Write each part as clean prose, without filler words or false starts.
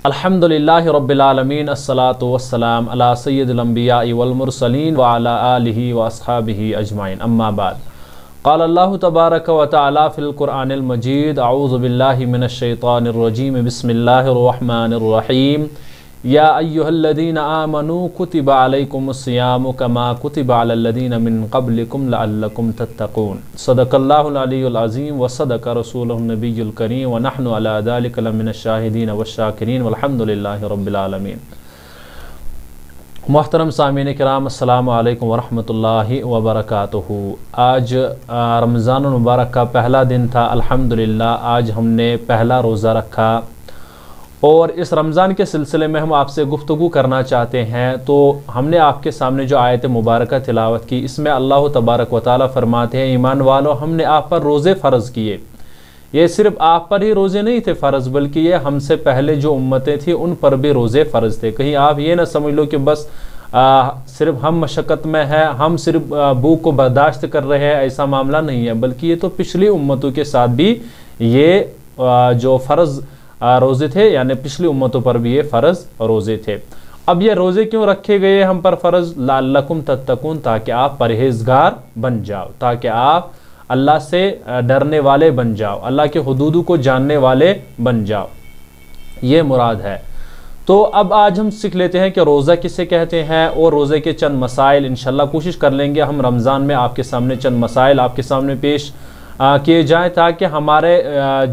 अल्हम्दुलिल्लाहि रब्बिल आलमीन अस्सलातु वस्सलाम अला सय्यिदिल अंबिया वल मुरसलीन व अला आलिहि व अस्हाबिहि अजमाइन अम्मा बाद। क़ाल अल्लाहु तबारक व तआला फ़िल क़ुरआनिल मजीद अऊज़ु बिल्लाहि मिनश शैतानिर रजीम बिस्मिल्लाहिर रहमानिर रहीम या अय्युहल्लज़ीना आमनू कुतिबा अलैकुमुस्सियामु कमा कुतिबा अलल्लज़ीना मिन क़ब्लिकुम लअल्लकुम तत्तक़ून। सदक़ल्लाहुल अलीयुल अज़ीम व सदक़ रसूलुहुन नबियुल करीम व नहनु अला ज़ालिका लमिनश शाहिदीन वश्शाकिरीन वल्हम्दुलिल्लाहि रब्बिल आलमीन। मोहतरम सामीन किराम अस्सलामु अलैकुम व रहमतुल्लाहि व बरकातुहू। आज रमज़ानुल मुबारक का पहला दिन था। अल्हम्दुलिल्लाह आज हमने पहला रोज़ा रखा और इस रमज़ान के सिलसिले में हम आपसे गुफ्तगू करना चाहते हैं। तो हमने आपके सामने जो आयत मुबारक तिलावत की, इसमें अल्लाह तबारक व तआला फरमाते हैं, ईमान वालों हमने आप पर रोज़े फ़र्ज़ किए। ये सिर्फ आप पर ही रोज़े नहीं थे फ़र्ज़, बल्कि ये हमसे पहले जो उम्मतें थी उन पर भी रोज़े फ़र्ज़ थे। कहीं आप ये ना समझ लो कि बस सिर्फ हम मशक्क़त में हैं, हम सिर्फ भूख को बर्दाश्त कर रहे हैं, ऐसा मामला नहीं है। बल्कि ये तो पिछली उम्मतों के साथ भी ये जो फ़र्ज़ रोज़े थे, यानी पिछली उम्मतों पर भी ये फ़र्ज़ रोज़े थे। अब ये रोज़े क्यों रखे गए हम पर फ़र्ज़? लअल्लकुम तत्तकून, ताकि आप परहेज़गार बन जाओ, ताकि आप अल्लाह से डरने वाले बन जाओ, अल्लाह के हुदूद को जानने वाले बन जाओ, ये मुराद है। तो अब आज हम सीख लेते हैं कि रोज़ा किसे कहते हैं और रोज़े के चंद मसाइल इंशाअल्लाह कोशिश कर लेंगे हम रमज़ान में आपके सामने चंद मसाइल आपके सामने पेश किए जाएँ, ताकि हमारे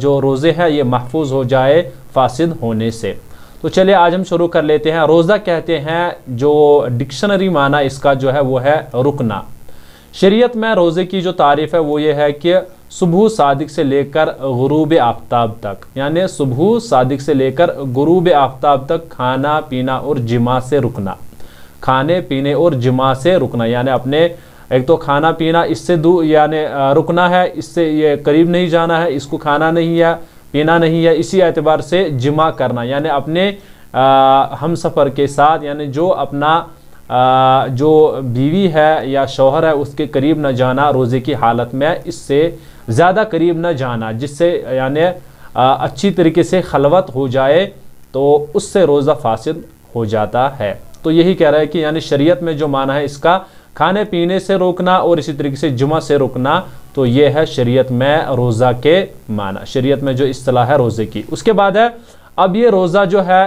जो रोज़े हैं ये महफूज हो जाए फासिद होने से। तो चलिए आज हम शुरू कर लेते हैं। रोज़ा कहते हैं, जो डिक्शनरी माना इसका जो है वो है रुकना। शरीयत में रोज़े की जो तारीफ़ है वो ये है कि सुबह सादिक से लेकर गुरूब आफ्ताब तक, यानी सुबह सादिक से लेकर गुरूब आफ्ताब तक खाना पीना और जिमा से रुकना, खाने पीने और जिमा से रुकना, यानी अपने एक तो खाना पीना इससे दूर यानी रुकना है, इससे ये करीब नहीं जाना है, इसको खाना नहीं है पीना नहीं है। इसी एतबार से जिमा करना, यानी अपने हम सफ़र के साथ, यानी जो अपना जो बीवी है या शौहर है उसके करीब न जाना रोज़े की हालत में, इससे ज़्यादा करीब न जाना, जिससे यानी अच्छी तरीके से खलवत हो जाए तो उससे रोज़ा फासिद हो जाता है। तो यही कह रहा है कि यानी शरीयत में जो माना है इसका खाने पीने से रोकना और इसी तरीके से जुमा से रोकना, तो ये है शरीयत में रोज़ा के माना, शरीयत में जो इस्तिलाह है रोज़े की। उसके बाद है अब ये रोज़ा जो है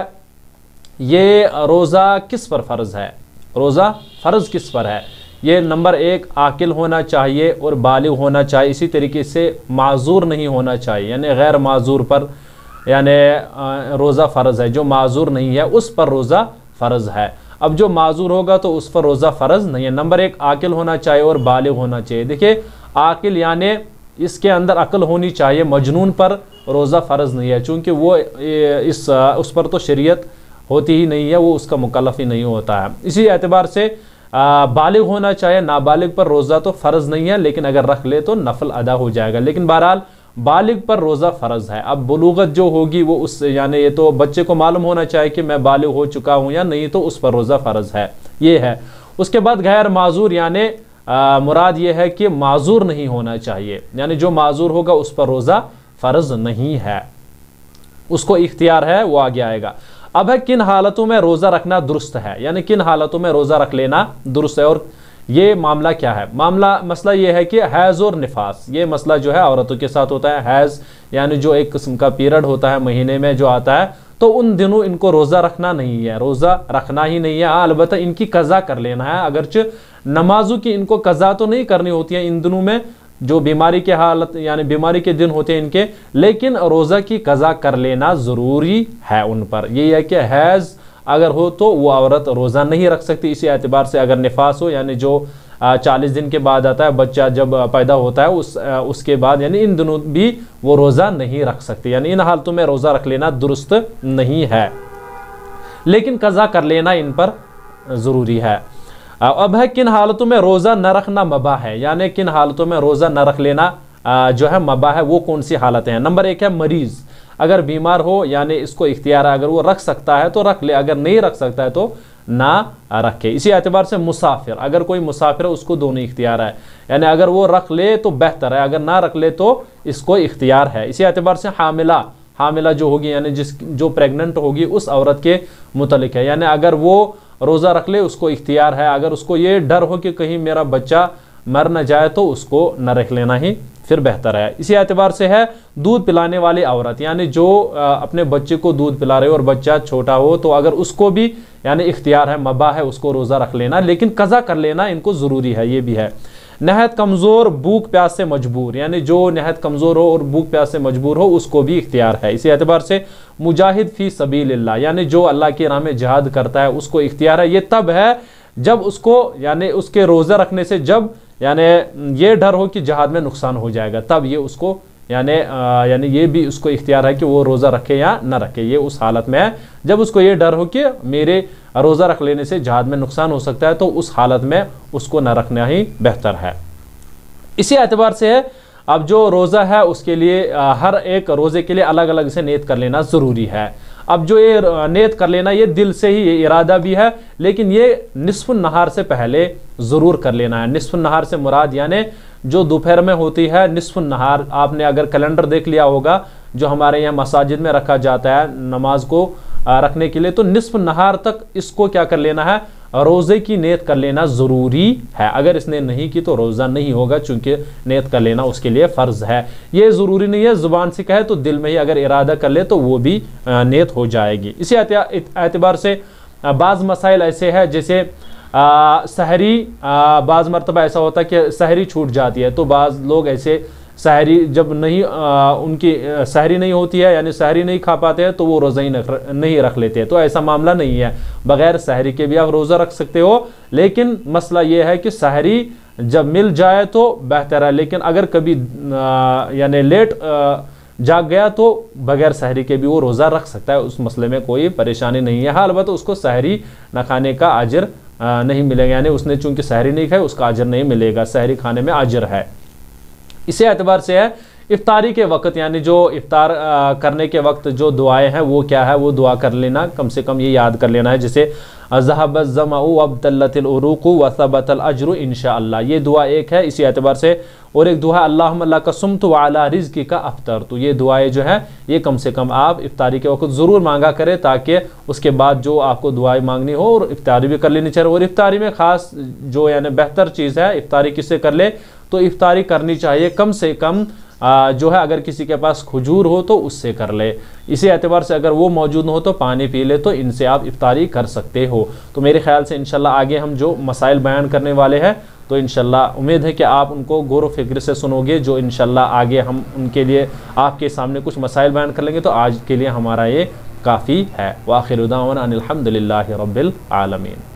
ये रोज़ा किस पर फ़र्ज़ है, रोज़ा फ़र्ज़ किस पर है? ये नंबर एक आकिल होना चाहिए और बालिग होना चाहिए, इसी तरीके से माजूर नहीं होना चाहिए, यानी गैर माजूर पर यानी रोज़ा फ़र्ज़ है। जो माजूर नहीं है उस पर रोज़ा फ़र्ज़ है। अब जो माजूर होगा तो उस पर रोज़ा फ़र्ज़ नहीं है। नंबर एक आकिल होना चाहिए और बालिग होना चाहिए। देखिए आकिल यानी इसके अंदर अक्ल होनी चाहिए, मजनून पर रोज़ा फ़र्ज़ नहीं है, चूँकि वो उस पर तो शरीयत होती ही नहीं है, वो उसका मुकल्लफ़ ही नहीं होता है। इसी एतबार से बालिग होना चाहिए, नाबालिग पर रोज़ा तो फ़र्ज़ नहीं है, लेकिन अगर रख ले तो नफल अदा हो जाएगा। लेकिन बहरहाल बालिग पर रोज़ा फ़र्ज़ है। अब बुलूगत जो होगी वो उस यानी ये तो बच्चे को मालूम होना चाहिए कि मैं बालिग हो चुका हूँ या नहीं, तो उस पर रोज़ा फ़र्ज़ है, ये है। उसके बाद गैर माजूर यानी मुराद ये है कि माजूर नहीं होना चाहिए, यानी जो माजूर होगा उस पर रोज़ा फ़र्ज़ नहीं है, उसको इख्तियार है, वो आगे आएगा। अब है किन हालतों में रोज़ा रखना दुरुस्त है, यानी किन हालतों में रोज़ा रख लेना दुरुस्त है। और ये मामला क्या है? मसला ये है कि हैज़ और निफास, ये मसला जो है औरतों के साथ होता है। हैज़ यानी जो एक किस्म का पीरियड होता है महीने में जो आता है, तो उन दिनों इनको रोज़ा रखना नहीं है, रोज़ा रखना ही नहीं है। अलबत्ता इनकी कज़ा कर लेना है, अगरचे नमाजों की इनको कज़ा तो नहीं करनी होती है इन दिनों में, जो बीमारी के हालत यानी बीमारी के दिन होते हैं इनके, लेकिन रोज़ा की कज़ा कर लेना ज़रूरी है उन पर। यही है कि हैज़ अगर हो तो वो औरत रोज़ा नहीं रख सकती। इसी एतबार से अगर निफास हो, यानी जो 40 दिन के बाद आता है, बच्चा जब पैदा होता है उसके बाद, यानी इन दिनों भी वो रोज़ा नहीं रख सकती, यानी इन हालतों में रोज़ा रख लेना दुरुस्त नहीं है, लेकिन कज़ा कर लेना इन पर ज़रूरी है। अब है किन हालतों में रोज़ा न रखना मबा है, यानी किन हालतों में रोज़ा न रख लेना जो है मबा है, वो कौन सी हालतें हैं? नंबर एक है मरीज़, अगर बीमार हो यानी इसको इख्तियार है, अगर वो रख सकता है तो रख ले, अगर नहीं रख सकता है तो ना रखे। इसी एतबार से मुसाफिर, अगर कोई मुसाफिर है उसको दोनों इख्तियार है, यानी अगर वो रख ले तो बेहतर है, अगर ना रख ले तो इसको इख्तियार है। इसी एतबार से हामिला, हामिला जो होगी यानी जो प्रेग्नेंट होगी उस औरत के मुतलिक है। यानी अगर वो रोज़ा रख ले उसको इख्तियार है, अगर उसको ये डर हो कि कहीं मेरा बच्चा मर न जाए तो उसको न रख लेना ही फिर बेहतर है। इसी एतबार से है दूध पिलाने वाली औरत, यानी जो अपने बच्चे को दूध पिला रहे हो और बच्चा छोटा हो तो अगर उसको भी यानी इख्तियार है, मबा है उसको रोज़ा रख लेना, लेकिन कज़ा कर लेना इनको ज़रूरी है, ये भी है। नहायत कमज़ोर भूख प्यास से मजबूर, यानी जो नहायत कमज़ोर हो और भूख प्यास से मजबूर हो उसको भी इख्तियार है। इसी एतबार से मुजाहिद फ़ी सबीलिल्लाह, यानी जो अल्लाह की राह में जिहाद करता है उसको इख्तियार है। ये तब है जब उसको यानी उसके रोज़ा रखने से जब यानी ये डर हो कि जिहाद में नुकसान हो जाएगा, तब ये उसको यानी ये भी उसको इख्तियार है कि वो रोज़ा रखे या न रखे। ये उस हालत में है जब उसको ये डर हो कि मेरे रोज़ा रख लेने से जिहाद में नुकसान हो सकता है, तो उस हालत में उसको न रखना ही बेहतर है। इसी एतबार से है अब जो रोज़ा है उसके लिए हर एक रोज़े के लिए अलग अलग से नियत कर लेना ज़रूरी है। अब जो ये नियत कर लेना ये दिल से ही, ये इरादा भी है, लेकिन ये निस्फ़ुन नहार से पहले ज़रूर कर लेना है। निस्फ़ुन नहार से मुराद यानी जो दोपहर में होती है निस्फ़ुन नहार, आपने अगर कैलेंडर देख लिया होगा जो हमारे यहाँ मसाजिद में रखा जाता है नमाज को रखने के लिए, तो निस्फ़ुन नहार तक इसको क्या कर लेना है, रोज़े की नियत कर लेना ज़रूरी है। अगर इसने नहीं की तो रोज़ा नहीं होगा, चूँकि नियत कर लेना उसके लिए फ़र्ज़ है। ये ज़रूरी नहीं है ज़ुबान से कहे तो दिल में ही अगर इरादा कर ले तो वो भी नियत हो जाएगी। इसी एतबार से बाज़ मसाइल ऐसे हैं जैसे सहरी, बाज़ मरतबा ऐसा होता है कि सहरी छूट जाती है, तो बाज़ लोग ऐसे सहरी जब नहीं उनकी सहरी नहीं होती है यानी सहरी नहीं खा पाते हैं तो वो रोज़ा ही नहीं रख लेते हैं। तो ऐसा मामला नहीं है, बग़ैर सहरी के भी आप रोज़ा रख सकते हो, लेकिन मसला ये है कि सहरी जब मिल जाए तो बेहतर है, लेकिन अगर कभी यानी लेट जाग गया तो बग़ैर सहरी के भी वो रोज़ा रख सकता है, उस मसले में कोई परेशानी नहीं है। हाँ अलबत्ता उसको सहरी न खाने का अजर नहीं मिलेगा, यानी उसने चूँकि सहरी नहीं खाई उसका अजर नहीं मिलेगा, सहरी खाने में अजर है। इसी एतबार से है इफ्तारी के वक्त, यानी जो इफ्तार करने के वक्त जो दुआएं हैं वो क्या है, वो दुआ कर लेना, कम से कम ये याद कर लेना है, जैसे ज़हबत ज़माउ वब्तल्लतिल उरूक़ु व सबतल अज्रु इंशाअल्लाह, ये दुआ एक है। इसी एतबार से और एक दुआ अल्लाहुम्मा लका सुम्तु व अला रिज़्क़िका अफ़्तरतु, ये दुआएं जो है ये कम से कम आप इफ्तारी के वक्त ज़रूर मांगा करें, ताकि उसके बाद जो आपको दुआएं मांगनी हो और इफ्तारी भी कर लेनी चाहिए। और इफ्तारी में ख़ास जो यानी बेहतर चीज़ है, इफ्तारी किससे कर ले तो इफ्तारी करनी चाहिए कम से कम जो है अगर किसी के पास खजूर हो तो उससे कर ले। इसी एतबार से अगर वो मौजूद हो तो पानी पी ले, तो इनसे आप इफ्तारी कर सकते हो। तो मेरे ख्याल से इंशाल्लाह आगे हम जो मसाइल बयान करने वाले हैं तो इंशाल्लाह उम्मीद है कि आप उनको गौर व फिक्र से सुनोगे, जो इंशाल्लाह आगे हम उनके लिए आपके सामने कुछ मसाइल बयान कर लेंगे। तो आज के लिए हमारा ये काफ़ी है। व आखिर दावाना अनिल हम्दुलिल्लाहि रब्बिल आलमीन।